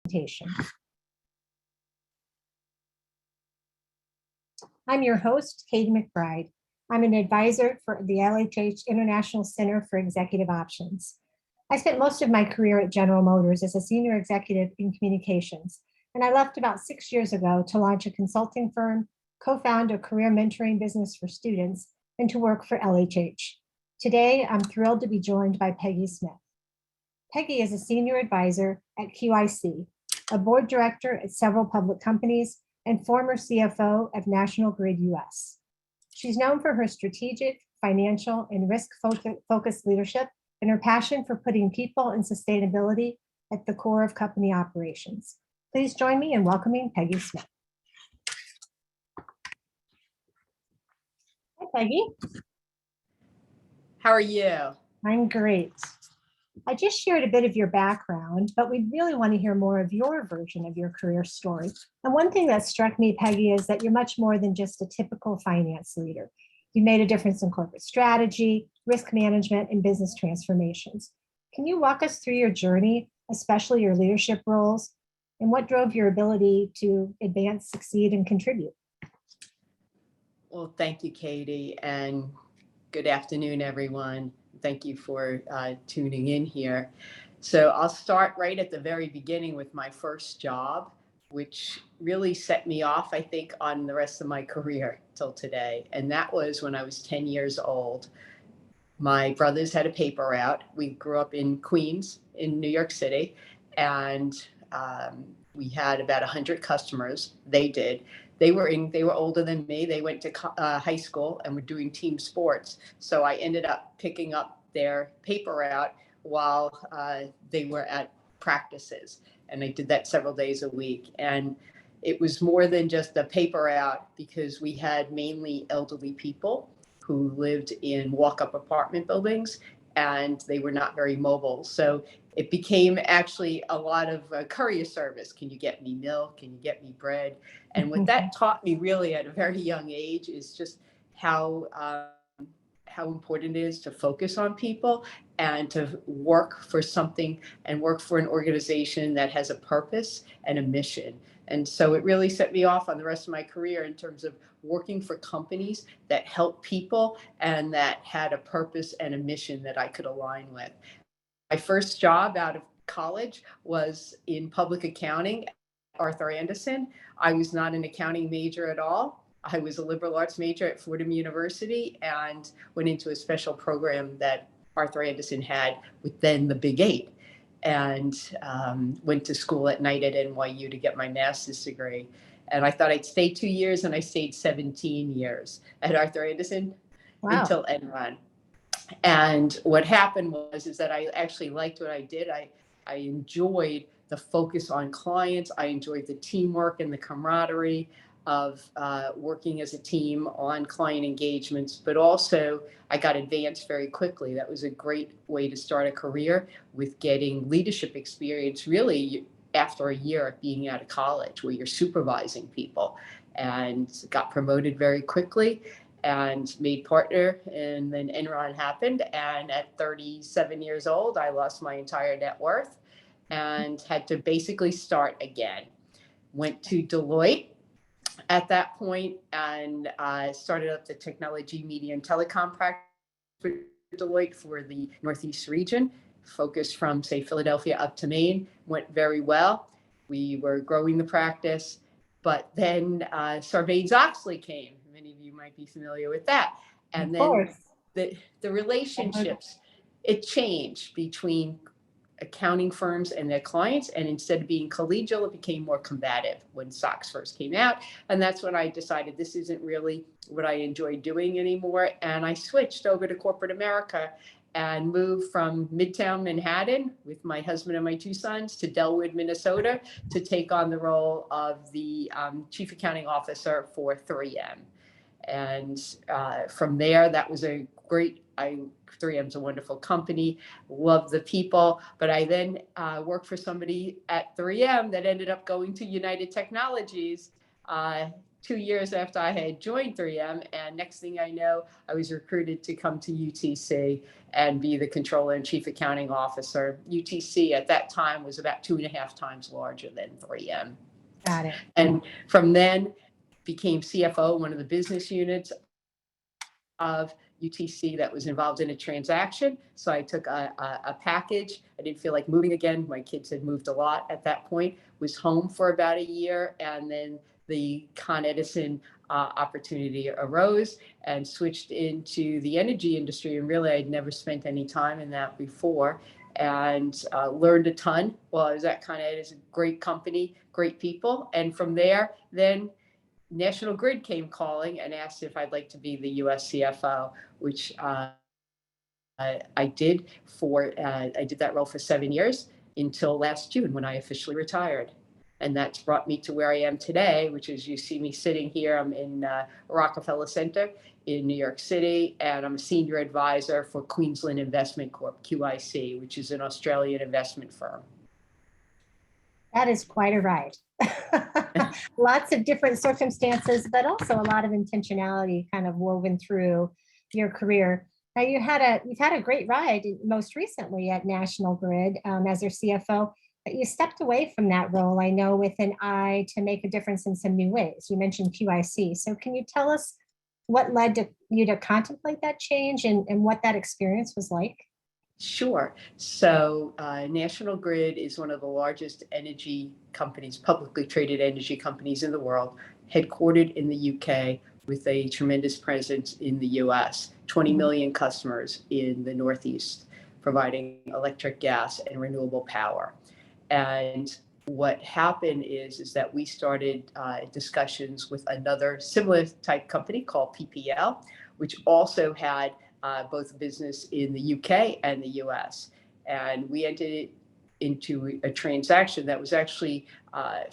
presentation. I'm your host, Katie McBride. I'm an advisor for the LHH International Center for Executive Options. I spent most of my career at General Motors as a senior executive in communications, and I left about 6 years ago to launch a consulting firm, co-found a career mentoring business for students, and to work for LHH. Today, I'm thrilled to be joined by Peggy Smyth. Peggy is a senior advisor at QIC, a board director at several public companies, and former CFO of National Grid US. She's known for her strategic, financial, and risk-focused leadership and her passion for putting people and sustainability at the core of company operations. Please join me in welcoming Peggy Smyth. Hi, Peggy. How are you? I'm great. I just shared a bit of your background, but we really want to hear more of your version of your career story. And one thing that struck me, Peggy, is that you're much more than just a typical finance leader. You made a difference in corporate strategy, risk management, and business transformations. Can you walk us through your journey, especially your leadership roles, and what drove your ability to advance, succeed, and contribute? Well, thank you, Katie, and good afternoon, everyone. Thank you for tuning in here. So I'll start right at the very beginning with my first job, which really set me off, I think, on the rest of my career till today. And that was when I was 10 years old. My brothers had a paper route. We grew up in Queens in New York City, and we had about 100 customers. They did. They were older than me. They went to high school and were doing team sports. So I ended up picking up their paper route while they were at practices. And I did that several days a week. And it was more than just a paper route because we had mainly elderly people who lived in walk-up apartment buildings, and they were not very mobile. So it became actually a lot of courier service. Can you get me milk? Can you get me bread? And what that taught me really at a very young age is just how important it is to focus on people and to work for something and work for an organization that has a purpose and a mission. And so it really set me off on the rest of my career in terms of working for companies that help people and that had a purpose and a mission that I could align with. My first job out of college was in public accounting at Arthur Andersen. I was not an accounting major at all. I was a liberal arts major at Fordham University and went into a special program that Arthur Andersen had with then the Big Eight, and went to school at night at NYU to get my master's degree. And I thought I'd stay 2 years, and I stayed 17 years at Arthur Andersen. Wow. Until Enron. And what happened is that I actually liked what I did. I enjoyed the focus on clients. I enjoyed the teamwork and the camaraderie of working as a team on client engagements, but also I got advanced very quickly. That was a great way to start a career with getting leadership experience really after a year of being out of college where you're supervising people, and got promoted very quickly and made partner. And then Enron happened. And at 37 years old, I lost my entire net worth and had to basically start again. Went to Deloitte at that point and started up the technology, media, and telecom practice for Deloitte for the Northeast region, focused from, say, Philadelphia up to Maine. Went very well. We were growing the practice, but then Sarbanes-Oxley came. Many of you might be familiar with that. And then the relationships, it changed between accounting firms and their clients. And instead of being collegial, it became more combative when SOX first came out. And that's when I decided this isn't really what I enjoy doing anymore. And I switched over to corporate America and moved from Midtown Manhattan with my husband and my 2 sons to Delwood, Minnesota, to take on the role of the chief accounting officer for 3M. And from there, that was a great, 3M's a wonderful company, love the people. But I then worked for somebody at 3M that ended up going to United Technologies 2 years after I had joined 3M. And next thing I know, I was recruited to come to UTC and be the controller and chief accounting officer. UTC at that time was about 2.5 times larger than 3M. Got it. And from then became CFO, one of the business units of UTC that was involved in a transaction. So I took a package. I didn't feel like moving again. My kids had moved a lot at that point, was home for about a year. And then the Con Edison opportunity arose and switched into the energy industry. And really, I'd never spent any time in that before, and learned a ton. Well, I was at Con Edison, great company, great people. And from there, then National Grid came calling and asked if I'd like to be the US CFO, which I did I did that role for 7 years until last June when I officially retired. And that's brought me to where I am today, which is you see me sitting here. I'm in Rockefeller Center in New York City, and I'm a senior advisor for Queensland Investment Corp, QIC, which is an Australian investment firm. That is quite a ride. Lots of different circumstances, but also a lot of intentionality kind of woven through your career. Now you've had a great ride most recently at National Grid as their CFO, but you stepped away from that role, I know, with an eye to make a difference in some new ways. You mentioned QIC. So can you tell us what led to you to contemplate that change and what that experience was like? Sure. So National Grid is one of the largest energy companies, publicly traded energy companies in the world, headquartered in the UK with a tremendous presence in the US, 20 million customers in the Northeast, providing electric, gas, and renewable power. And what happened is that we started discussions with another similar type company called PPL, which also had both business in the UK and the US. And we entered into a transaction that was actually,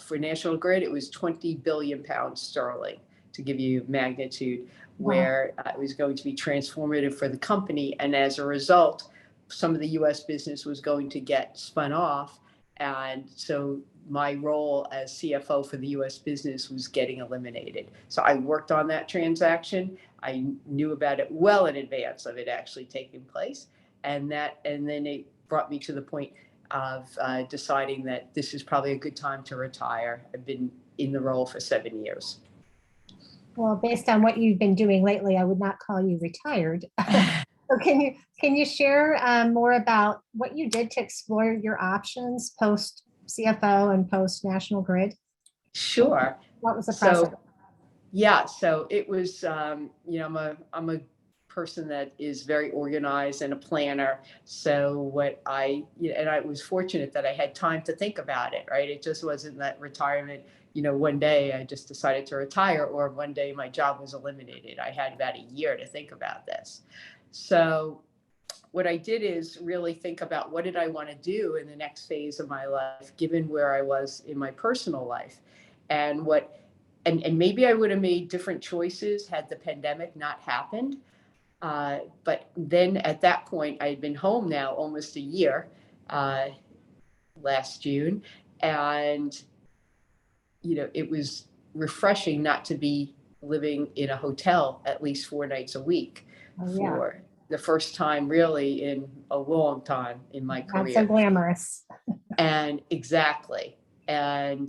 for National Grid, it was 20 billion pounds sterling, to give you magnitude, where it was going to be transformative for the company. And as a result, some of the US business was going to get spun off. And so my role as CFO for the US business was getting eliminated. So I worked on that transaction. I knew about it well in advance of it actually taking place. And then it brought me to the point of deciding that this is probably a good time to retire. I've been in the role for 7 years. Well, based on what you've been doing lately, I would not call you retired. So can you share more about what you did to explore your options post CFO and post National Grid? Sure. What was the process? So it was, I'm a person that is very organized and a planner. So and I was fortunate that I had time to think about it, right? It just wasn't that retirement, one day I just decided to retire, or one day my job was eliminated. I had about a year to think about this. So what I did is really think about what did I want to do in the next phase of my life, given where I was in my personal life, and maybe I would have made different choices had the pandemic not happened. But then at that point, I had been home now almost a year, last June, and it was refreshing not to be living in a hotel at least 4 nights a week for the first time really in a long time in my career. Not so glamorous. And exactly. And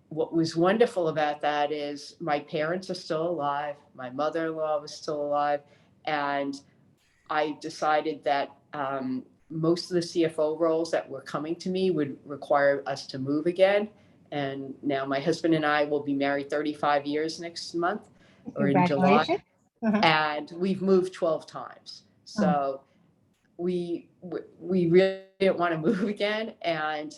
what was wonderful about that is my parents are still alive. My mother-in-law was still alive. And I decided that most of the CFO roles that were coming to me would require us to move again. And now my husband and I will be married 35 years next month, or in July. And we've moved 12 times. So we really didn't want to move again. And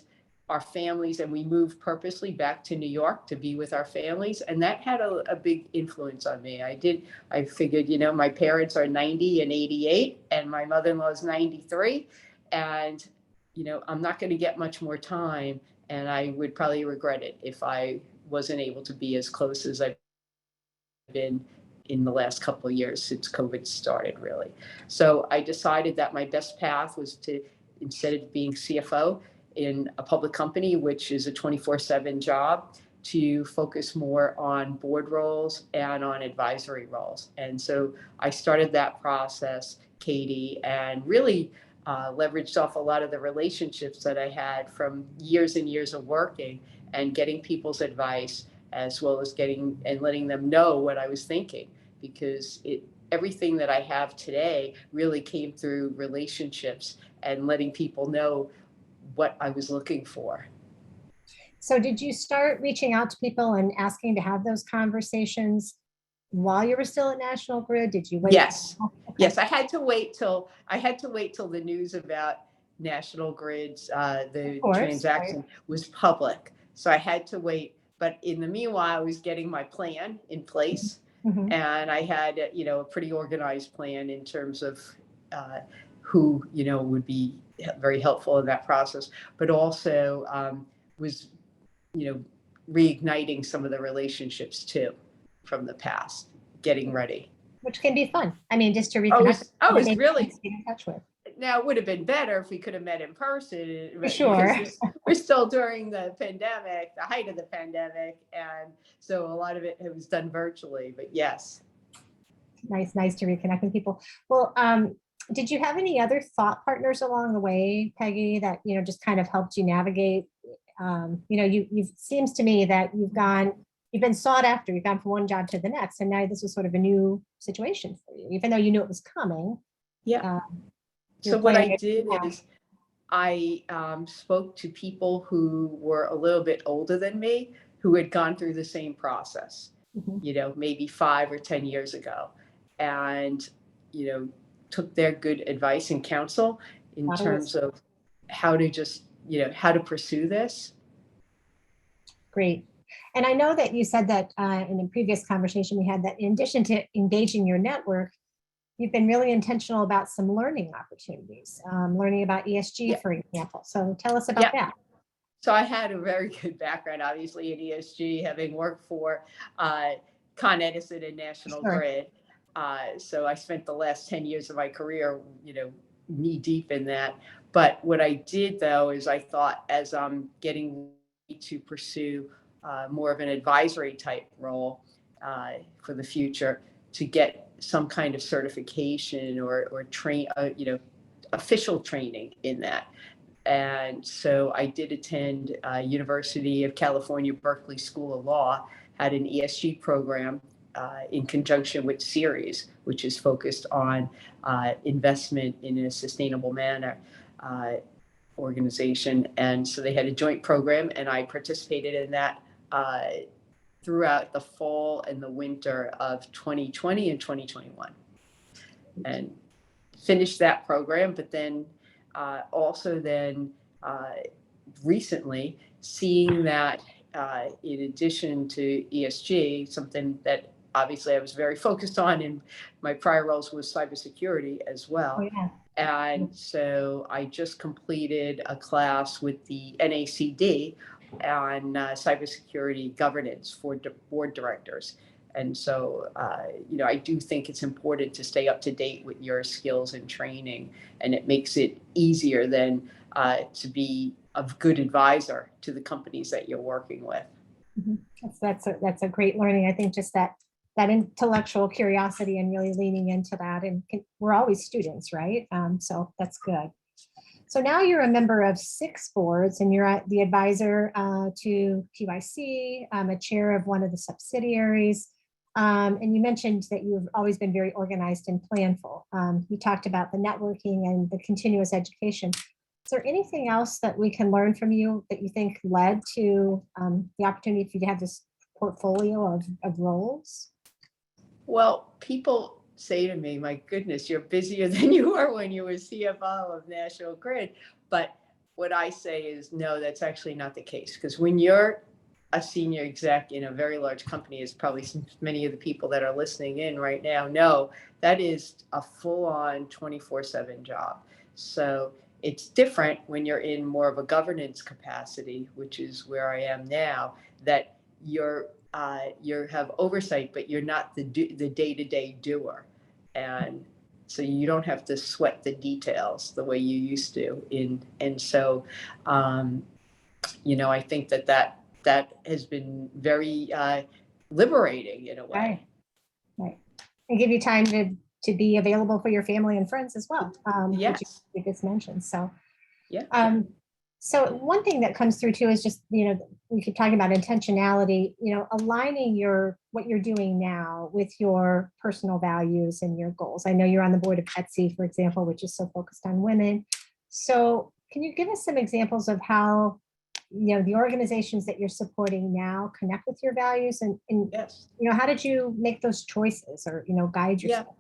our families, and we moved purposely back to New York to be with our families. And that had a big influence on me. I figured, my parents are 90 and 88, and my mother-in-law is 93. And, I'm not going to get much more time. And I would probably regret it if I wasn't able to be as close as I've been in the last couple of years since COVID started, really. So I decided that my best path was to, instead of being CFO in a public company, which is a 24/7 job, to focus more on board roles and on advisory roles. And so I started that process, Katie, and really leveraged off a lot of the relationships that I had from years and years of working and getting people's advice, as well as getting and letting them know what I was thinking, because everything that I have today really came through relationships and letting people know what I was looking for. So did you start reaching out to people and asking to have those conversations while you were still at National Grid? Did you wait? Yes. Okay. Yes, I had to wait till the news about National Grid's Of the course, right. transaction was public. So I had to wait. But in the meanwhile, I was getting my plan in place, Mhm. and I had a pretty organized plan in terms of who would be very helpful in that process, but also was you know reigniting some of the relationships too from the past, getting ready. Which can be fun. I mean, just to I reconnect with was I people that was maybe you really can't stay in touch with. Now it would have been better if we could have met in person, For because sure. we're still during the pandemic, the height of the pandemic, and so a lot of it was done virtually. But yes. Nice to reconnect with people. Well, did you have any other thought partners along the way, Peggy, that, just kind of helped you navigate? You seems to me that you've been sought after, you've gone from one job to the next, and now this was sort of a new situation for you, even though you knew it was coming. Yeah. uh, You're So what I planning it did now. is I spoke to people who were a little bit older than me, who had gone through the same process, Mhm. maybe 5 or 10 years ago, and you know, took their good advice and counsel A in lot of terms wisdom. of how to just, how to pursue this. Great. And I know that you said that in a previous conversation we had, that in addition to engaging your network, you've been really intentional about some learning opportunities, learning about ESG, Yeah, for example. So tell us about yeah. that. So I had a very good background, obviously, in ESG, having worked for uh, Con Edison and National Sure. Grid. So I spent the last 10 years of my career, knee deep in that. But what I did, though, is I thought, as I'm getting ready to pursue more of an advisory type role for the future, to get some kind of certification or train, official training in that. And so I did attend University of California, Berkeley School of Law, had an ESG program in conjunction with Series, which is focused on investment in a sustainable manner uh, organization. And so they had a joint program, and I participated in that throughout the fall and the winter of 2020 and 2021. And finished that program, but then also then uh, recently seeing that in addition to ESG, something that obviously I was very focused on in my prior roles was cybersecurity as Oh, well. yeah. And so I just completed a class with the NACD on cybersecurity governance for board directors. And so, I do think it's important to stay up to date with your skills and training, and it makes it easier then to be a good advisor to the companies that you're working with. Mhm. That's a great learning. I think just that intellectual curiosity and really leaning into that. And we're always students, right? So that's good. So now you're a member of 6 boards, and you're the advisor to QIC, a chair of one of the subsidiaries. And you mentioned that you've always been very organized and planful. You talked about the networking and the continuous education. Is there anything else that we can learn from you that you think led to the opportunity for you to have this portfolio of roles? Well, people say to me, my goodness, you're busier than you were when you were CFO of National Grid. But what I say is, no, that's actually not the case. Because when you're a senior exec in a very large company, as probably many of the people that are listening in right now know, that is a full-on 24/7 job. So it's different when you're in more of a governance capacity, which is where I am now, that you have oversight, but you're not the day-to-day doer, and so you don't have to sweat the details the way you used to. And so, I think that that has been very liberating in a way. Right. Right. And give you time to be available for your family and friends as well, which Yes. you just mentioned. So, Yeah. so one thing that comes through too is just, we could talk about intentionality, aligning what you're doing now with your personal values and your goals. I know you're on the board of Etsy, for example, which is so focused on women. So can you give us some examples of how, the organizations that you're supporting now connect with your values and Yes. how did you make those choices or, guide yourself? Yeah.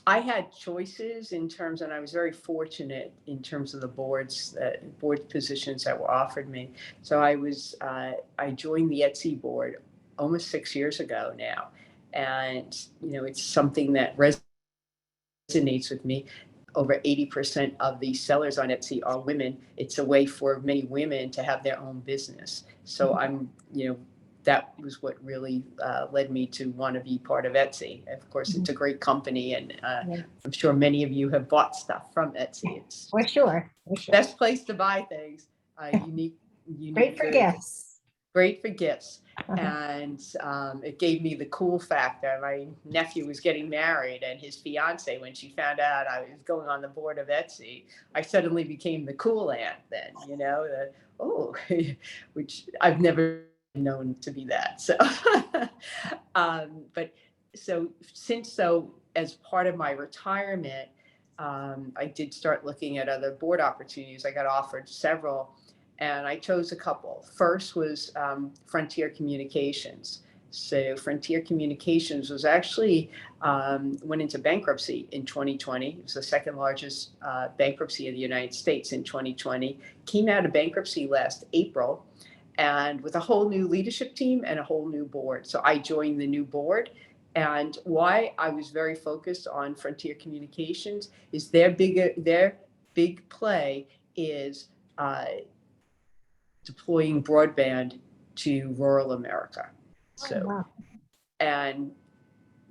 I had choices in terms, and I was very fortunate in terms of the board positions that were offered me. So I joined the Etsy board almost 6 years ago now. And, it's something that resonates with me. Over 80% of the sellers on Etsy are women. It's a way for many women to have their own business. So that was what really led me to want to be part of Etsy. Of course, it's a great company, and I'm sure many of you have bought stuff from Etsy. It's For sure. best place to buy things, unique Great for goods. gifts. Great for gifts. And it gave me the cool fact that my nephew was getting married, and his fiance, when she found out I was going on the board of Etsy, I suddenly became the cool aunt then, which I've never known to be that. So, but as part of my retirement, I did start looking at other board opportunities. I got offered several, and I chose a couple. First was Frontier Communications. So Frontier Communications was actually went into bankruptcy in 2020. It was the second largest bankruptcy in the United States in 2020. Came out of bankruptcy last April, and with a whole new leadership team and a whole new board. So I joined the new board. And why I was very focused on Frontier Communications is their big play is deploying broadband to rural America. So, wow. And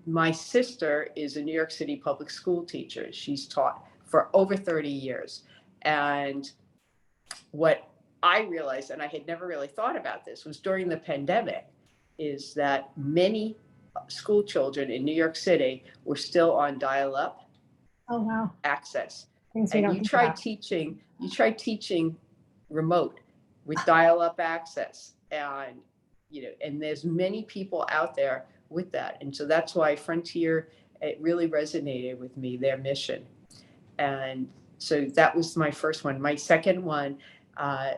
my sister is a New York City public school teacher. She's taught for over 30 years. And what I realized, and I had never really thought about this, was during the pandemic, is that many school children in New York City were still on dial-up access. And you tried teaching remote with dial-up access, and and there's many people out there with that. And so that's why Frontier, it really resonated with me, their mission. And so that was my first one. My second one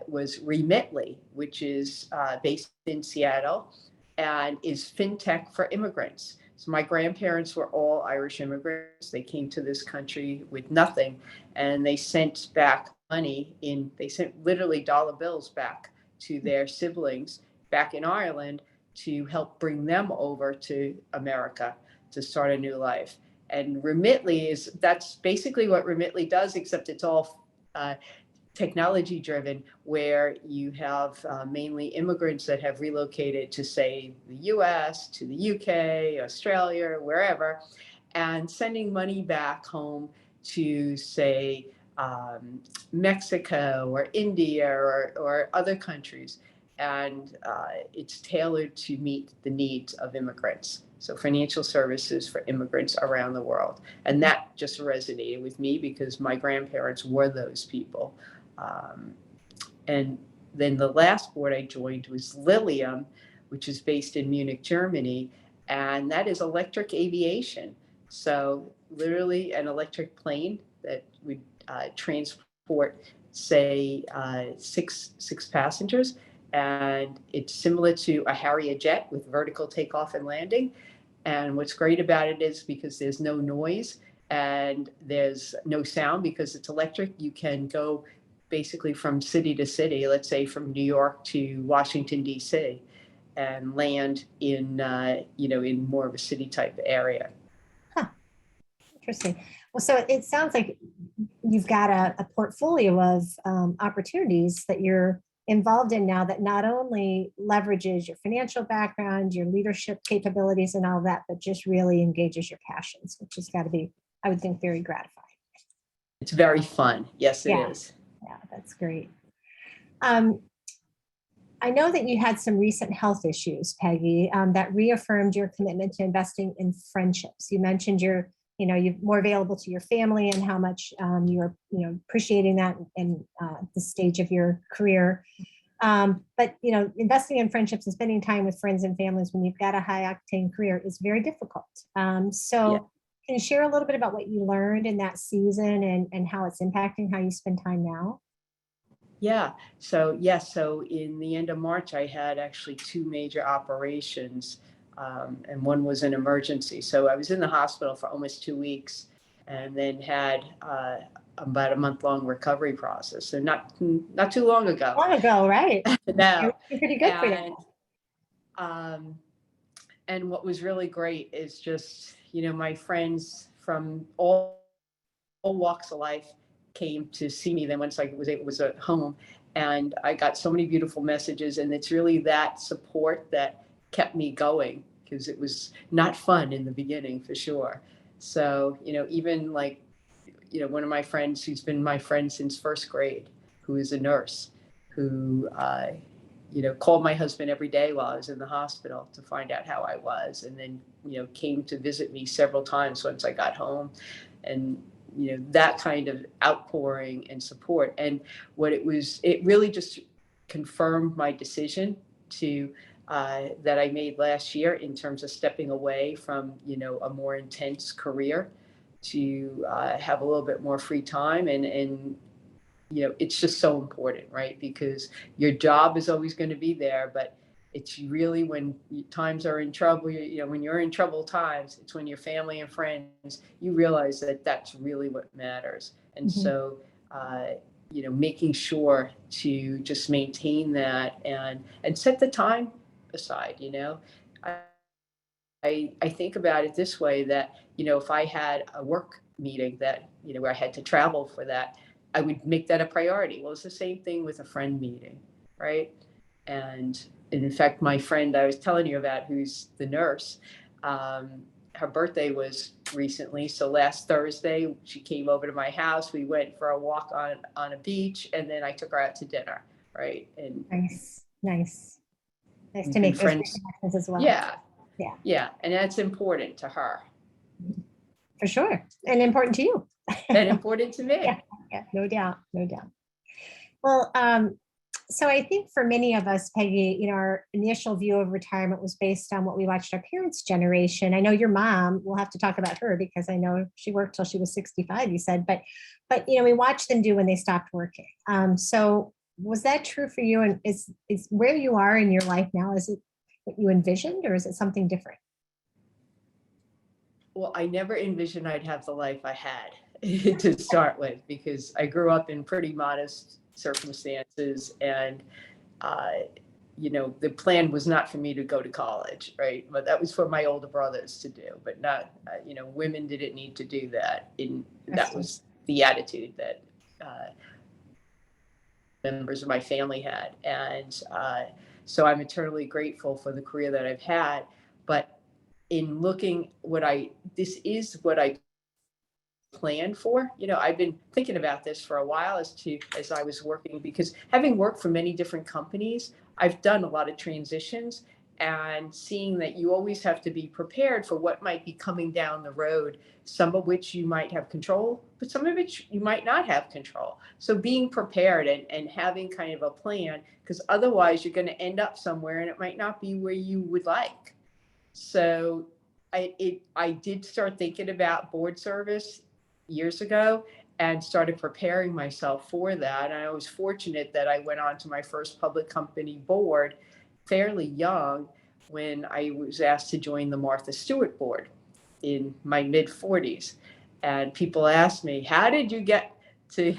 was Remitly, which is based in Seattle and is fintech for immigrants. So my grandparents were all Irish immigrants. They came to this country with nothing, and they sent back money they sent literally dollar bills back to their siblings back in Ireland to help bring them over to America to start a new life. And Remitly that's basically what Remitly does, except it's all technology driven, where you have mainly immigrants that have relocated to, say, the US, to the UK, Australia, wherever, and sending money back home to, say, Mexico or India or other countries. And it's tailored to meet the needs of immigrants. So financial services for immigrants around the world. And that just resonated with me because my grandparents were those people. And then the last board I joined was Lilium, which is based in Munich, Germany. And that is electric aviation. So literally an electric plane that would transport, say, six passengers. And it's similar to a Harrier jet with vertical takeoff and landing. And what's great about it is because there's no noise and there's no sound because it's electric, you can go basically from city to city, let's say from New York to Washington, D.C., and land in, in more of a city type area. Huh. Interesting. Well, so it sounds like you've got a portfolio of opportunities that you're involved in now that not only leverages your financial background, your leadership capabilities and all that, but just really engages your passions, which has got to be, I would think, very gratifying. It's very fun. Yes, it is. Yeah, that's great. I know that you had some recent health issues, Peggy, that reaffirmed your commitment to investing in friendships. You mentioned you're more available to your family and how much you're, appreciating that in the stage of your career. But investing in friendships and spending time with friends and families when you've got a high octane career is very difficult. So Yeah. can you share a little bit about what you learned in that season and how it's impacting how you spend time now? Yeah. So yes. So in the end of March, I had actually two major operations, and one was an emergency. So I was in the hospital for almost 2 weeks, and then had about a month-long recovery process. So not too long ago. Long ago, right? You're No. pretty good for that. And um, and what was really great is just my friends from all walks of life came to see me then once I was at home, and I got so many beautiful messages, and it's really that support that kept me going, because it was not fun in the beginning for sure. So even like one of my friends who's been my friend since first grade, who is a nurse, who called my husband every day while I was in the hospital to find out how I was, and then came to visit me several times once I got home. And that kind of outpouring and support, and it really just confirmed my decision to that I made last year in terms of stepping away from a more intense career to have a little bit more free time. And it's just so important, right? Because your job is always going to be there, but it's really when times are in trouble, when you're in troubled times, it's when your family and friends, you realize that that's really what matters. And Mhm. so, making sure to just maintain that and set the time aside. I, I think about it this way, that, if I had a work meeting that, where I had to travel for that, I would make that a priority. Well, it's the same thing with a friend meeting, right? And in fact, my friend I was telling you about, who's the nurse, her birthday was recently. So last Thursday, she came over to my house. We went for a walk on a beach, and then I took her out to dinner, right? Nice, nice. Nice We've to been make those friends. reconnections as well. Yeah, Yeah, yeah, and that's important to her for sure. And important to you. and important to Yeah, me. yeah, no doubt, no doubt. Well, so I think for many of us, Peggy, our initial view of retirement was based on what we watched our parents' generation. I know your mom, we'll have to talk about her because I know she worked till she was 65, you said, but we watched them do when they stopped working. So was that true for you? And is where you are in your life now, is it what you envisioned, or is it something different? Well, I never envisioned I'd have the life I had to start with, because I grew up in pretty modest circumstances, and the plan was not for me to go to college, right? But that was for my older brothers to do, but not, women didn't need to do that. That Interesting. was the attitude that members of my family had. And so I'm eternally grateful for the career that I've had. But in looking this is what I planned for. I've been thinking about this for a while as I was working, because having worked for many different companies, I've done a lot of transitions, and seeing that you always have to be prepared for what might be coming down the road, some of which you might have control, but some of which you might not have control. So being prepared and having kind of a plan, because otherwise you're going to end up somewhere and it might not be where you would like. So I did start thinking about board service years ago, and started preparing myself for that. And I was fortunate that I went on to my first public company board fairly young, when I was asked to join the Martha Stewart board in my mid 40s. And people asked me, how did you get to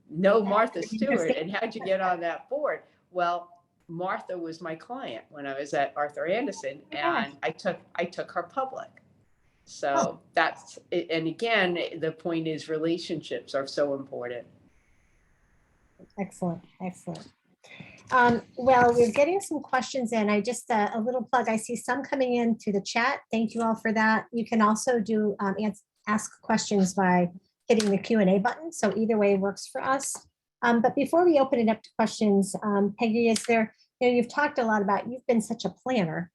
know Martha Stewart, Interesting. and how'd you get on that board? Well, Martha was my client when I was at Arthur Andersen, Oh my gosh. and I took her public. Oh, So that's it. And again, the point is relationships are so important. excellent, excellent. Well, we're getting some questions in. I just, a little plug, I see some coming in through the chat. Thank you all for that. You can also do ask questions by hitting the Q&A button. So either way works for us. But before we open it up to questions, Peggy, is there You've talked a lot about, you've been such a planner,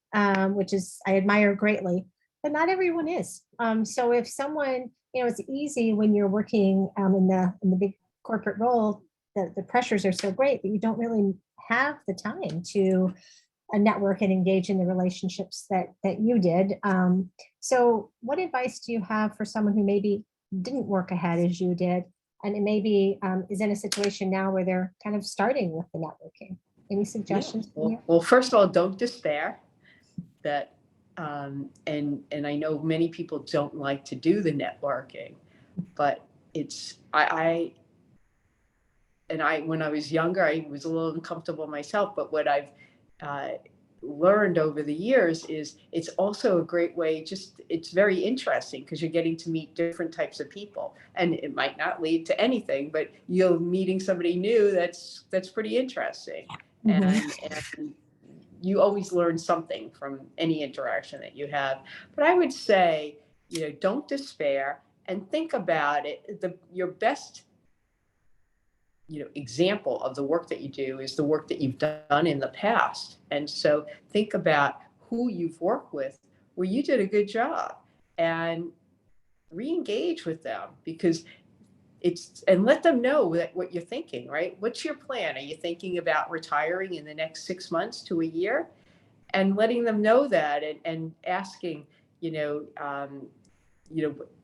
which is, I admire greatly, but not everyone is. So if someone, it's easy when you're working in the big corporate role, the pressures are so great that you don't really have the time to network and engage in the relationships that you did. So what advice do you have for someone who maybe didn't work ahead as you did, and it maybe is in a situation now where they're kind of starting with the networking? Any suggestions? Yeah. Well, first of all, don't despair. That and I know many people don't like to do the networking, but I when I was younger, I was a little uncomfortable myself. But what I've uh, learned over the years is it's also a great way. It's very interesting because you're getting to meet different types of people, and it might not lead to anything, but you're meeting somebody new. That's pretty interesting, Mhm. and you always learn something from any interaction that you have. But I would say, don't despair and think about it. Your best example of the work that you do is the work that you've done in the past. And so think about who you've worked with where you did a good job and re-engage with them, because and let them know that what you're thinking, right? What's your plan? Are you thinking about retiring in the next 6 months to a year? And letting them know that, and asking, you know, um,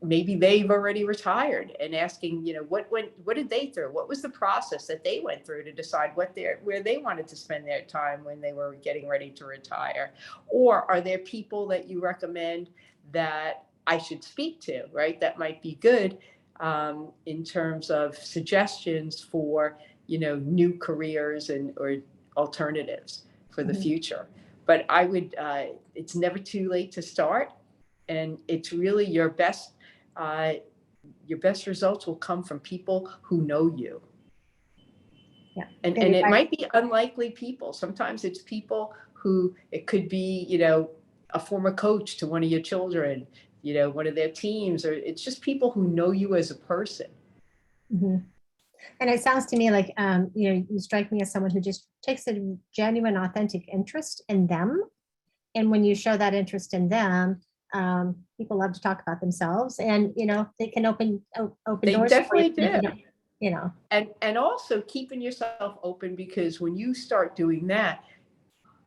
maybe they've already retired, and asking, what did they through? What was the process that they went through to decide where they wanted to spend their time when they were getting ready to retire? Or are there people that you recommend that I should speak to, right? That might be good in terms of suggestions for, new careers or alternatives for the Mhm. future. But I would, it's never too late to start, and it's really uh, your best results will come from people who know you. Yeah, And good it advice. might be unlikely people. Sometimes it's people who, it could be, a former coach to one of your children, one of their teams, or it's just people who know you as a person. Mhm. And it sounds to me like, you strike me as someone who just takes a genuine, authentic interest in them. And when you show that interest in them, people love to talk about themselves, and they can open They doors for you. definitely If you do. don't, you know. And also keeping yourself open, because when you start doing that,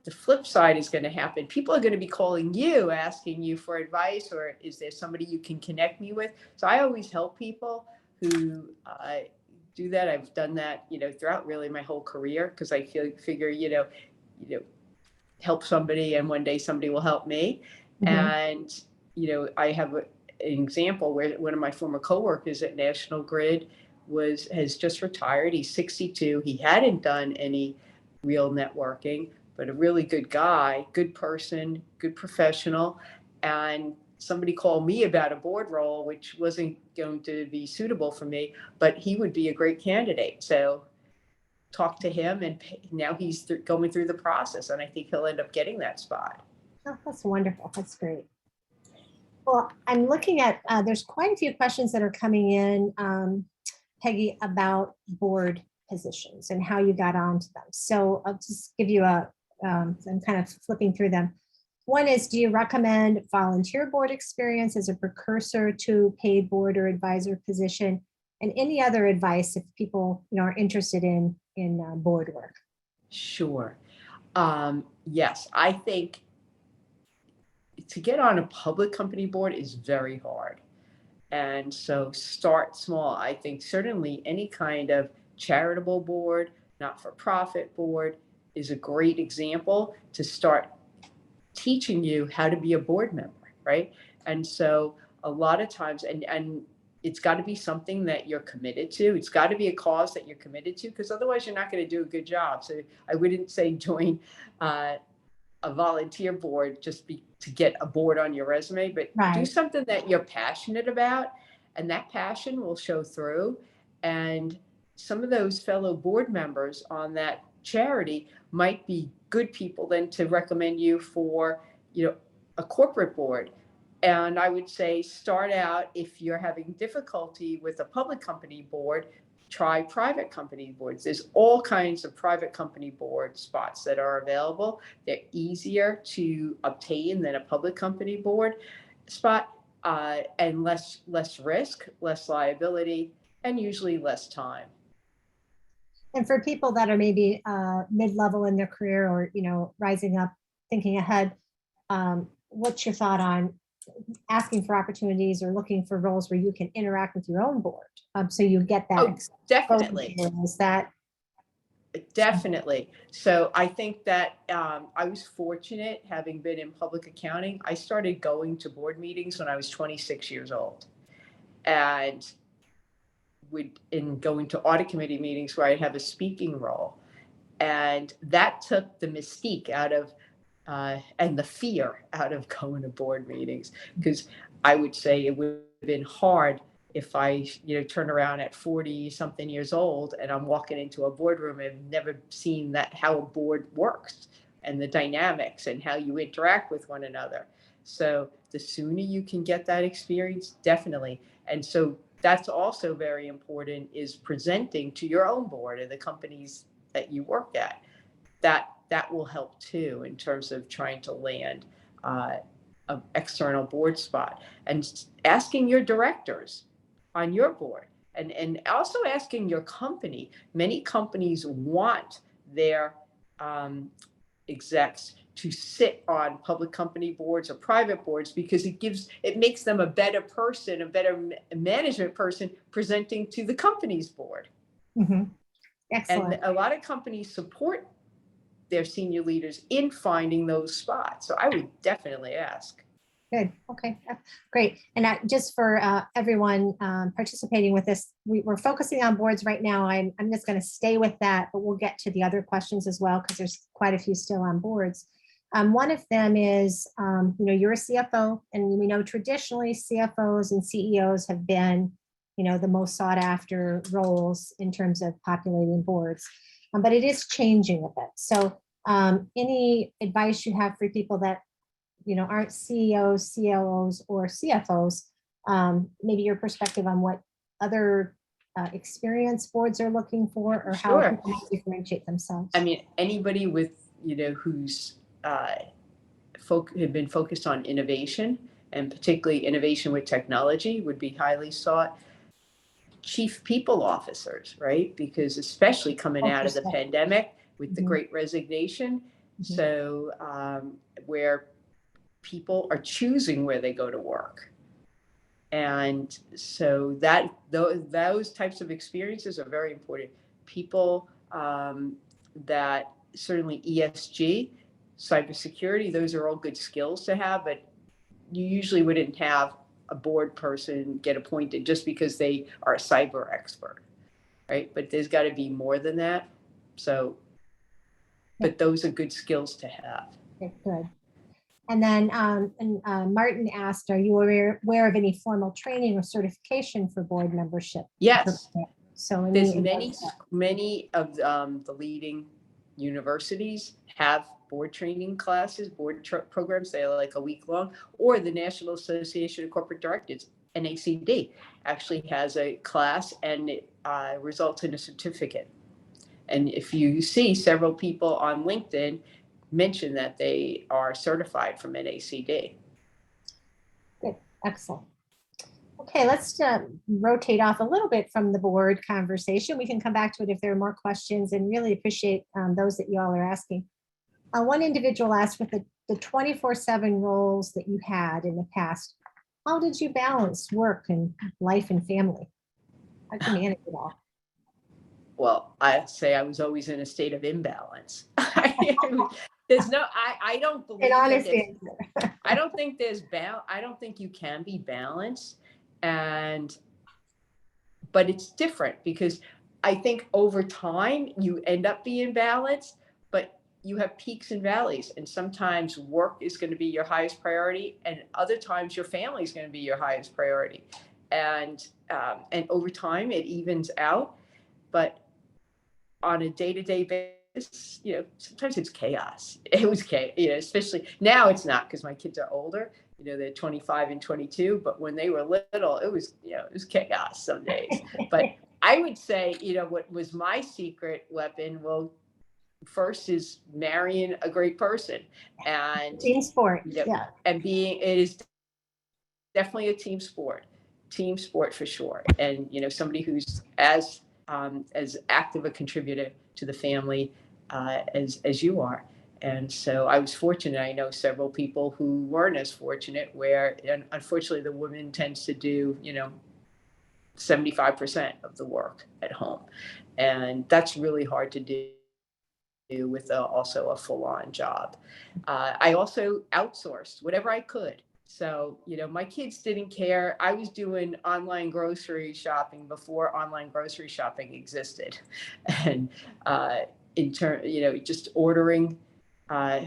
the flip side is going to happen. People are going to be calling you, asking you for advice, or is there somebody you can connect me with? So I always help people who do that. I've done that, throughout really my whole career, because I figure, help somebody, and one day somebody will help me. Mhm. And I have an example where one of my former coworkers at National Grid has just retired. He's 62. He hadn't done any real networking, but a really good guy, good person, good professional. And somebody called me about a board role, which wasn't going to be suitable for me, but he would be a great candidate. So talk to him, and now he's going through the process, and I think he'll end up getting that spot. Oh, that's wonderful. That's great. Well, I'm looking at, there's quite a few questions that are coming in, Peggy, about board positions and how you got onto them. So I'll just give you I'm kind of flipping through them. One is, do you recommend volunteer board experience as a precursor to paid board or advisor position? And any other advice if people are interested in board work? Sure. Yes, I think to get on a public company board is very hard. And so start small. I think certainly any kind of charitable board, not for profit board, is a great example to start teaching you how to be a board member, right? And so a lot of times, and it's got to be something that you're committed to. It's got to be a cause that you're committed to, because otherwise you're not going to do a good job. So I wouldn't say join uh, a volunteer board to get a board on your resume, but do Right. something that you're passionate about, and that passion will show through. And some of those fellow board members on that charity might be good people then to recommend you for, a corporate board. And I would say start out, if you're having difficulty with a public company board, try private company boards. There's all kinds of private company board spots that are available. They're easier to obtain than a public company board spot, and less risk, less liability, and usually less time. And for people that are maybe mid-level in their career, or rising up, thinking ahead, what's your thought on asking for opportunities or looking for roles where you can interact with your own board, so you get that? Oh, definitely. Is that definitely? So I think that I was fortunate, having been in public accounting. I started going to board meetings when I was 26 years old, and going to audit committee meetings where I have a speaking role, and that took the mystique out of and the fear out of going to board meetings, because I would say it would have been hard if I turn around at 40 something years old and I'm walking into a boardroom and I've never seen how a board works and the dynamics and how you interact with one another. So the sooner you can get that experience, definitely. And so that's also very important, is presenting to your own board and the companies that you work at. That will help too, in terms of trying to land an external board spot, and asking your directors on your board, and also asking your company. Many companies want their execs to sit on public company boards or private boards, because it makes them a better person, a better management person, presenting to the company's board. Mm-hmm. Excellent. And a lot of companies support their senior leaders in finding those spots. So I would definitely ask. Good. Okay, great. And just for everyone participating with this, we're focusing on boards right now. I'm just going to stay with that, but we'll get to the other questions as well, because there's quite a few still on boards. One of them is, you're a CFO, and we know traditionally CFOs and CEOs have been, the most sought after roles in terms of populating boards, but it is changing a bit. So any advice you have for people that aren't CEOs, COOs, or CFOs, maybe your perspective on what other experience boards are looking for, or how people might differentiate themselves? I mean, anybody with, who's have been focused on innovation, and particularly innovation with technology, would be highly sought. Chief people officers, right? Because especially coming out of the pandemic with the Great Resignation, so where people are choosing where they go to work. And so those types of experiences are very important. People that certainly ESG, cybersecurity, those are all good skills to have, but you usually wouldn't have a board person get appointed just because they are a cyber expert, right? But there's got to be more than that. So, but those are good skills to have. Okay, good. And then Martin asked, are you aware of any formal training or certification for board membership? Yes. So there's many of the leading universities have board training classes, programs. They're like a week long, or the National Association of Corporate Directors, NACD, actually has a class, and it results in a certificate. And if you see several people on LinkedIn mention that they are certified from NACD. Good, excellent. Okay, let's rotate off a little bit from the board conversation. We can come back to it if there are more questions, and really appreciate those that you all are asking. One individual asked, with the 24/7 roles that you had in the past, how did you balance work and life and family? How did you manage it all? Well, I say I was always in a state of imbalance. There's no, I don't believe that I don't think I don't think you can be balanced, but it's different, because I think over time you end up being balanced, but you have peaks and valleys, and sometimes work is going to be your highest priority, and other times your family is going to be your highest priority, and over time it evens out. But on a day-to-day basis, sometimes it's chaos. It was chaos, especially now. It's not, because my kids are older. They're 25 and 22. But when they were little, it was chaos some days. But I would say, what was my secret weapon? Well, first is marrying a great person, and Team sport. you know, Yeah. and it is definitely a team sport for sure. And somebody who's as active a contributor to the family as you are. And so I was fortunate. I know several people who weren't as fortunate, where and unfortunately the woman tends to do 75% of the work at home, and that's really hard to do with also a full-on job. I also outsourced whatever I could. So, my kids didn't care. I was doing online grocery shopping before online grocery shopping existed. And in turn, just ordering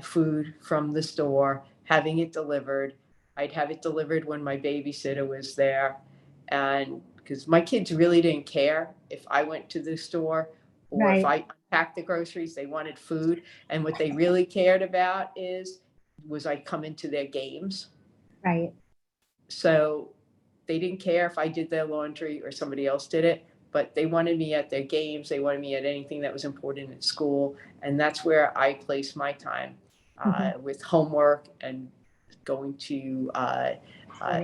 food from the store, having it delivered. I'd have it delivered when my babysitter was there. And because my kids really didn't care if I went to the store or if Right. I unpacked the groceries, they wanted food. And what they really cared about was I come into their games. Right. So they didn't care if I did their laundry or somebody else did it, but they wanted me at their games. They wanted me at anything that was important at school. And that's where I place my time with homework and going to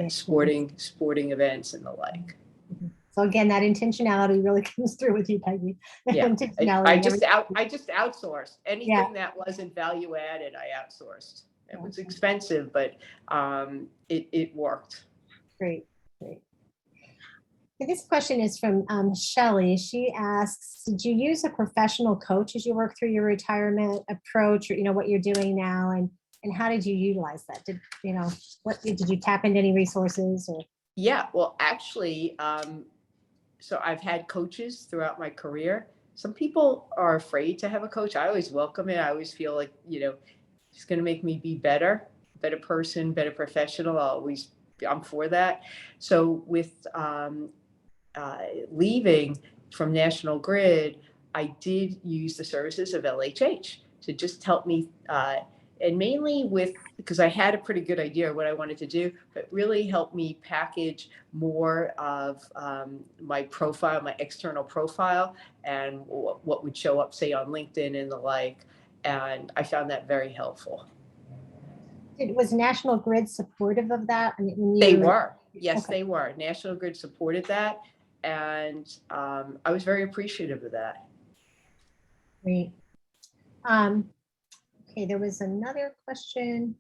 sporting events and the like. So again, that intentionality really comes through with you, Peggy. Yeah, Intentionality I and just everything. I just outsourced Yeah. anything that wasn't value added. I outsourced. It was Okay. expensive, but it worked. Great. Great. This question is from Shelley. She asks, did you use a professional coach as you work through your retirement approach, or what you're doing now, and how did you utilize that? Did you tap into any resources or? Yeah, well, actually, so I've had coaches throughout my career. Some people are afraid to have a coach. I always welcome it. I always feel like, it's going to make me be better person, better professional. I'm for that. So with leaving from National Grid, I did use the services of LHH to just help me, and mainly because I had a pretty good idea of what I wanted to do, but really helped me package more of my profile, my external profile, and what would show up, say, on LinkedIn and the like. And I found that very helpful. Was National Grid supportive of that? I mean, They were. Yes, okay. they were. National Grid supported that. And I was very appreciative of that. Great. Okay, there was another question.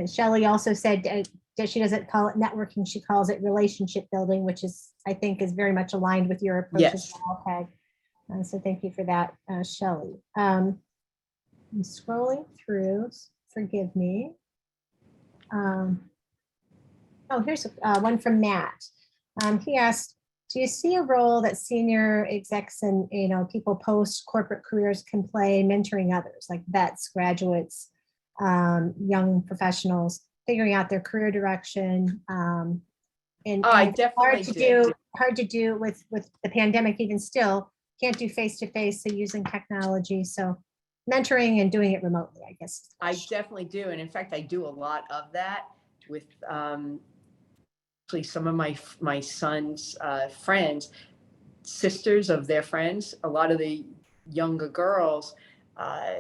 Shelley also said that she doesn't call it networking, she calls it relationship building, which I think is very much aligned with your approach as Yes. well, Peg. So thank you for that, Shelley. I'm scrolling through, forgive me. Here's one from Matt. He asked, do you see a role that senior execs and people post corporate careers can play mentoring others, like vets, graduates, young professionals, figuring out their career direction? I definitely hard to do with the pandemic, even still, can't do face-to-face, so using technology. So mentoring and doing it remotely, I guess. I definitely do. And in fact, I do a lot of that with actually some of my son's friends, sisters of their friends, a lot of the younger girls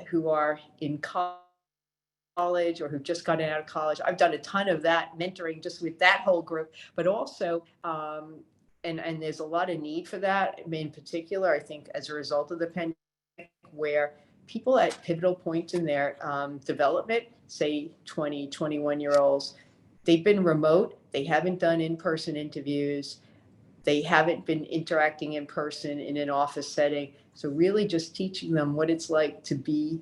who are in college or who've just gotten out of college. I've done a ton of that mentoring just with that whole group, but also, and there's a lot of need for that. In particular, I think as a result of the pandemic, where people at pivotal points in their development, say 20, 21-year-olds, they've been remote, they haven't done in-person interviews, they haven't been interacting in person in an office setting. So really just teaching them what it's like to be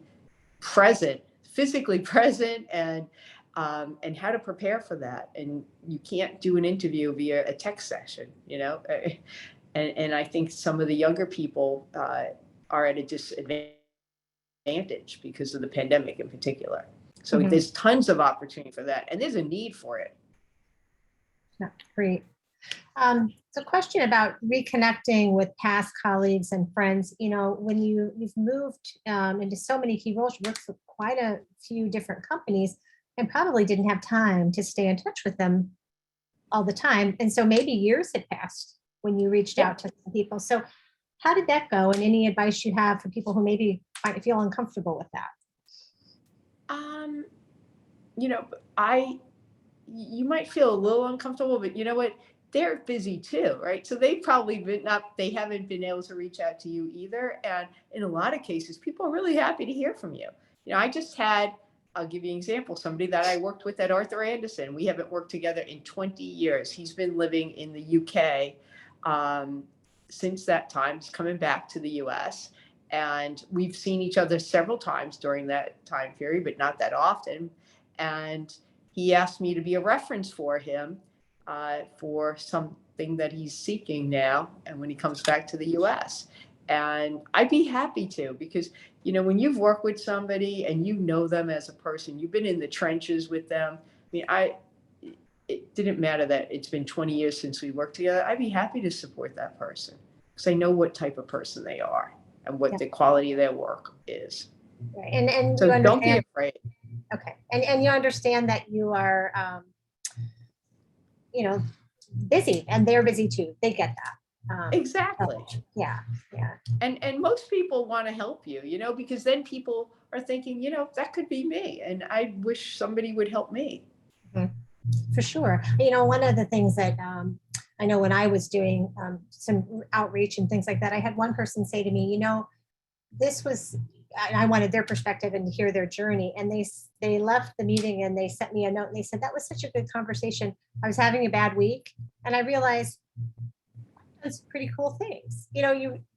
present, physically present, and how to prepare for that. And you can't do an interview via a text session, and I think some of the younger people are at a disadvantage because of the pandemic in particular. So there's tons of opportunity for that, and there's a need for it. Great. So question about reconnecting with past colleagues and friends. When you've moved into so many key roles, you worked for quite a few different companies and probably didn't have time to stay in touch with them all the time. And so maybe years had passed when you reached out to some people. So how did that go? And any advice you have for people who maybe might feel uncomfortable with that? You know, you might feel a little uncomfortable, but you know what? They're busy too, right? So they haven't been able to reach out to you either. And in a lot of cases, people are really happy to hear from you. I'll give you an example, somebody that I worked with at Arthur Andersen. We haven't worked together in 20 years. He's been living in the UK since that time. He's coming back to the US. And we've seen each other several times during that time period, but not that often. And he asked me to be a reference for him for something that he's seeking now, and when he comes back to the US. And I'd be happy to, because when you've worked with somebody and you know them as a person, you've been in the trenches with them. It didn't matter that it's been 20 years since we worked together. I'd be happy to support that person because I know what type of person they are and what the quality of their work is. Right. And so you don't be afraid. Okay. And you understand that you are, busy, and they're busy too. They get that. Exactly. Yeah. And most people want to help you, because then people are thinking, that could be me, and I wish somebody would help me. Mm-hmm. For sure. One of the things that I know when I was doing some outreach and things like that, I had one person say to me, I wanted their perspective and to hear their journey. And they left the meeting and they sent me a note and they said, that was such a good conversation. I was having a bad week. And I realized those pretty cool things.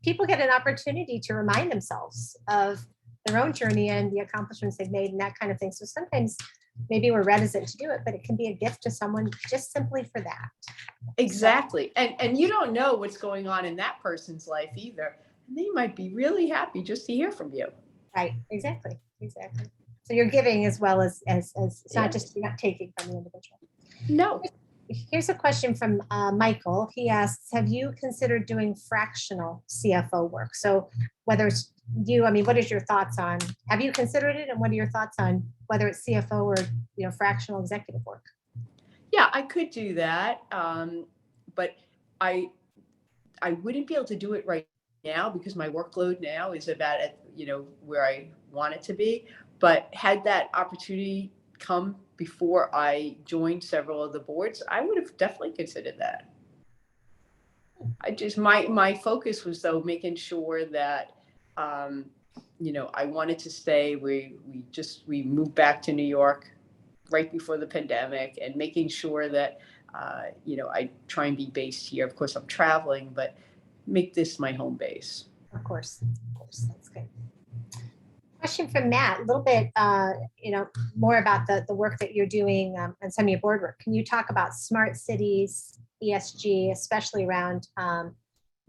People get an opportunity to remind themselves of their own journey and the accomplishments they've made and that kind of thing. So sometimes maybe we're reticent to do it, but it can be a gift to someone just simply for that. Exactly. And you don't know what's going on in that person's life either. And they might be really happy just to hear from you. Right. Exactly. So you're giving as well as it's not just you're not taking from the individual. No. Here's a question from Michael. He asks, have you considered doing fractional CFO work? So whether it's what is your thoughts on, have you considered it? And what are your thoughts on whether it's CFO or, fractional executive work? Yeah, I could do that. But I wouldn't be able to do it right now because my workload now is about at where I want it to be. But had that opportunity come before I joined several of the boards, I would have definitely considered that. My focus was though making sure that I wanted to stay. We moved back to New York right before the pandemic, and making sure that I try and be based here. Of course, I'm traveling, but make this my home base. Of course, that's good. Question from Matt, a little bit, more about the work that you're doing and some of your board work. Can you talk about smart cities, ESG, especially around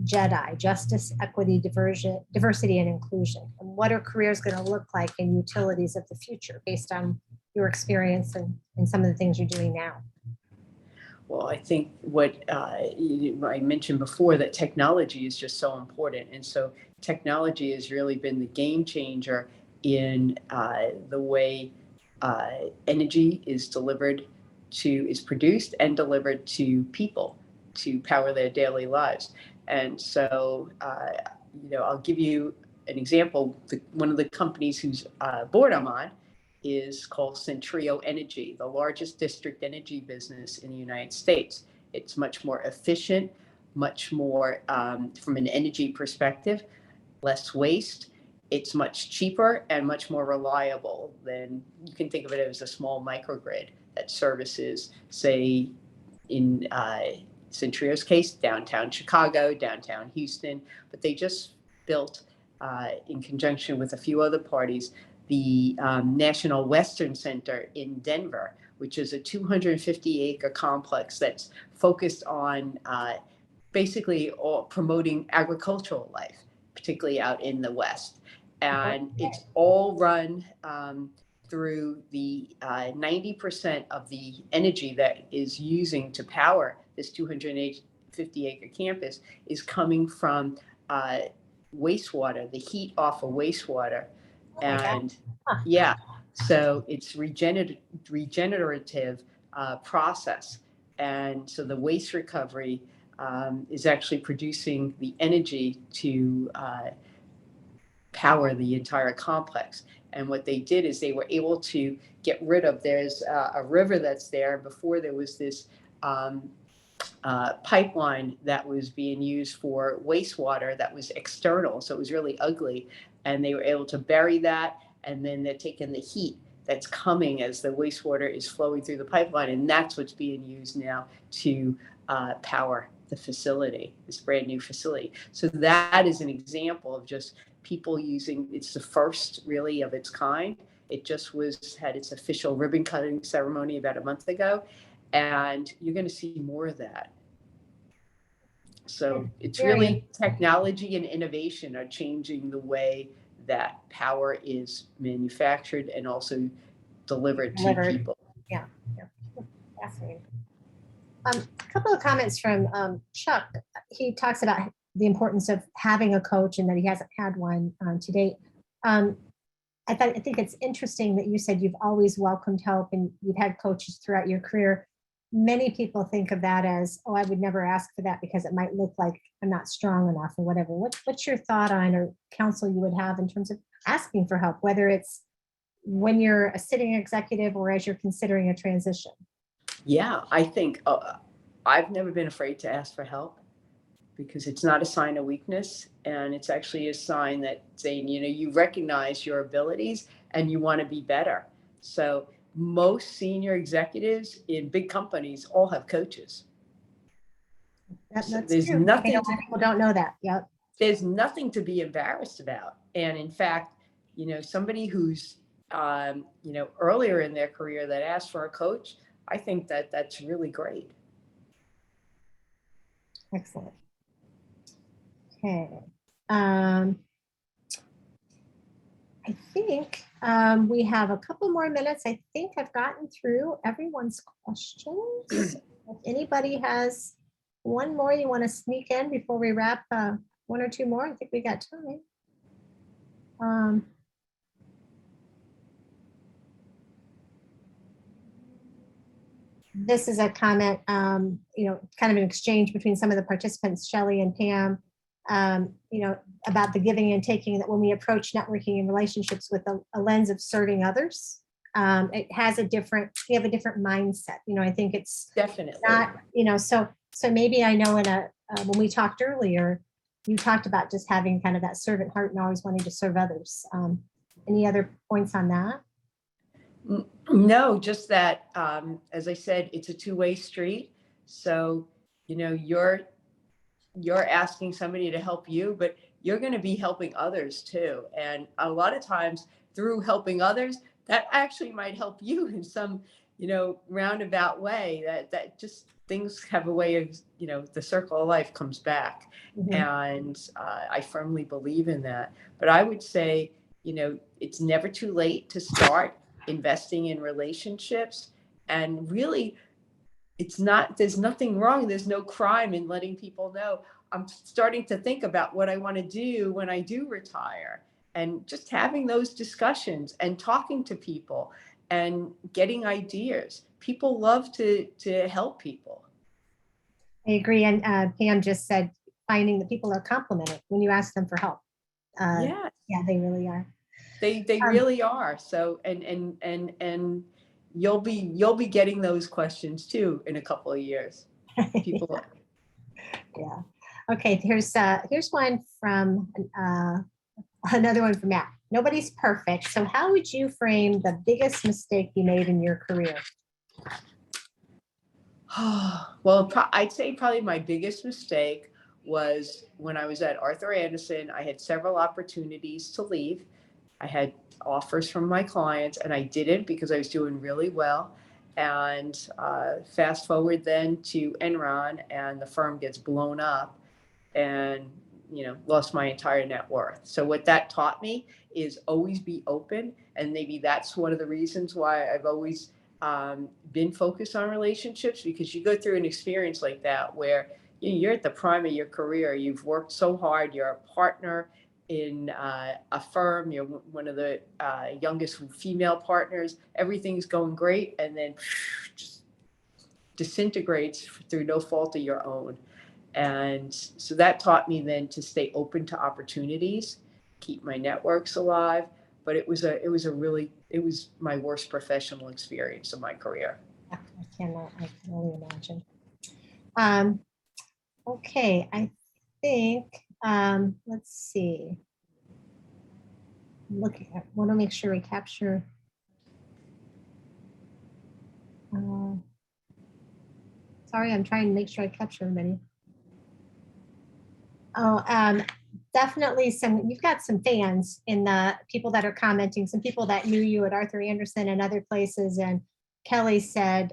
JEDI, justice, equity, diversity, and inclusion? And what are careers going to look like in utilities of the future based on your experience and some of the things you're doing now? Well, I think what I mentioned before, that technology is just so important. And so technology has really been the game changer in the way energy is produced and delivered to people to power their daily lives. And so, I'll give you an example. One of the companies whose board I'm on is called Centrio Energy, the largest district energy business in the United States. It's much more efficient, much more from an energy perspective, less waste. It's much cheaper and much more reliable than, you can think of it as a small microgrid that services, say, in Centrio's case, downtown Chicago, downtown Houston. But they just built, in conjunction with a few other parties, the National Western Center in Denver, which is a 250-acre complex that's focused on basically promoting agricultural life, particularly out in the West. And it's all run through the 90% of the energy that is using to power this 250-acre campus is coming from wastewater, the heat off of wastewater. And so it's regenerative process. And so the waste recovery is actually producing the energy to power the entire complex. And what they did is they were able to get rid of, there's a river that's there. Before there was this pipeline that was being used for wastewater that was external. So it was really ugly. And they were able to bury that. And then they're taking the heat that's coming as the wastewater is flowing through the pipeline. And that's what's being used now to power the facility, this brand new facility. So that is an example of just people using, it's the first really of its kind. It just had its official ribbon cutting ceremony about a month ago. And you're going to see more of that. So it's really technology and innovation are changing the way that power is manufactured and also delivered to people. Yeah, fascinating. A couple of comments from Chuck. He talks about the importance of having a coach and that he hasn't had one to date. I think it's interesting that you said you've always welcomed help and you've had coaches throughout your career. Many people think of that as, oh, I would never ask for that because it might look like I'm not strong enough or whatever. What's your thought on or counsel you would have in terms of asking for help, whether it's when you're a sitting executive or as you're considering a transition? Yeah, I think I've never been afraid to ask for help because it's not a sign of weakness. And it's actually a sign that saying, you recognize your abilities and you want to be better. So most senior executives in big companies all have coaches. That's there's true. nothing people don't know that. Yep. There's nothing to be embarrassed about. And in fact, somebody who's earlier in their career that asked for a coach, I think that that's really great. Excellent. Okay. I think we have a couple more minutes. I think I've gotten through everyone's questions. If anybody has one more you want to sneak in before we wrap, one or two more, I think we got time. This is a comment, kind of an exchange between some of the participants, Shelley and Pam, about the giving and taking, that when we approach networking and relationships with a lens of serving others, it has we have a different mindset. I think it's definitely not, so maybe I know when we talked earlier, you talked about just having kind of that servant heart and always wanting to serve others. Any other points on that? No, just that, as I said, it's a two-way street. So, you're asking somebody to help you, but you're going to be helping others too. And a lot of times through helping others, that actually might help you in some, roundabout way, that just things have a way of, the circle of life comes back. Mm-hmm. And I firmly believe in that. But I would say, it's never too late to start investing in relationships. And really, there's nothing wrong. There's no crime in letting people know, I'm starting to think about what I want to do when I do retire, and just having those discussions and talking to people and getting ideas. People love to help people. I agree. And Pam just said, finding that people are complimented when you ask them for help. Yeah, they really are. They really are. So, and you'll be getting those questions too in a couple of years. People. Yeah. Okay. Here's one from another one from Matt. Nobody's perfect. So how would you frame the biggest mistake you made in your career? Well, I'd say probably my biggest mistake was when I was at Arthur Andersen. I had several opportunities to leave. I had offers from my clients and I didn't because I was doing really well. And fast forward then to Enron, and the firm gets blown up and, lost my entire net worth. So what that taught me is always be open. And maybe that's one of the reasons why I've always been focused on relationships, because you go through an experience like that where you're at the prime of your career. You've worked so hard. You're a partner in a firm. You're one of the youngest female partners. Everything's going great. And then just disintegrates through no fault of your own. And so that taught me then to stay open to opportunities, keep my networks alive. But it was my worst professional experience of my career. I can only imagine. Okay, I think, let's see. Want to make sure we capture. Sorry, I'm trying to make sure I capture everybody. Oh, definitely you've got some fans in the people that are commenting, some people that knew you at Arthur Andersen and other places. And Kelly said,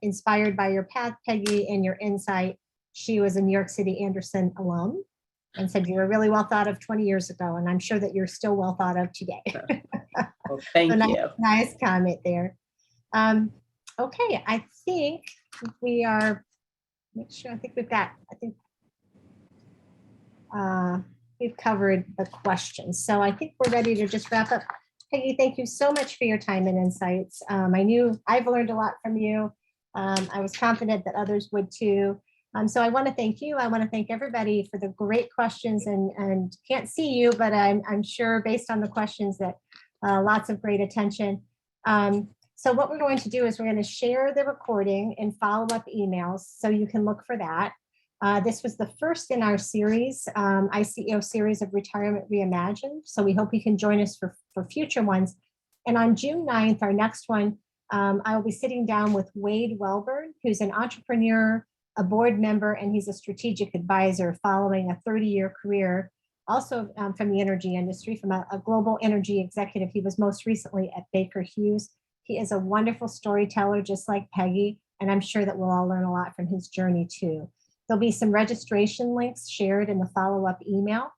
inspired by your path, Peggy, and your insight. She was a New York City Andersen alum and said you were really well thought of 20 years ago. And I'm sure that you're still well thought of today. Well, thank so you. Nice comment there. Okay, I think we are, make sure, I think we've covered the questions. So I think we're ready to just wrap up. Peggy, thank you so much for your time and insights. I knew I've learned a lot from you. I was confident that others would too. So I want to thank you. I want to thank everybody for the great questions and can't see you, but I'm sure based on the questions that lots of great attention. So what we're going to do is we're going to share the recording in follow-up emails so you can look for that. This was the first in our series, ICEO series of Retirement Reimagined. So we hope you can join us for future ones. And on June 9th, our next one, I will be sitting down with Wade Welburn, who's an entrepreneur, a board member, and he's a strategic advisor following a 30-year career, also from the energy industry, from a global energy executive. He was most recently at Baker Hughes. He is a wonderful storyteller, just like Peggy, and I'm sure that we'll all learn a lot from his journey too. There'll be some registration links shared in the follow-up email.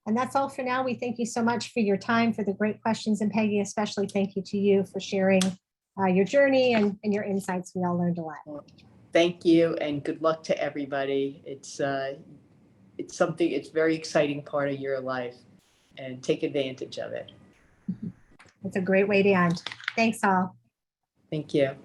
And that's all for now. We thank you so much for your time, for the great questions. And Peggy, especially thank you to you for sharing your journey and your insights. We all learned a lot. Thank you, and good luck to everybody. It's very exciting part of your life, and take advantage of it. It's a great way to end. Thanks all. Thank you.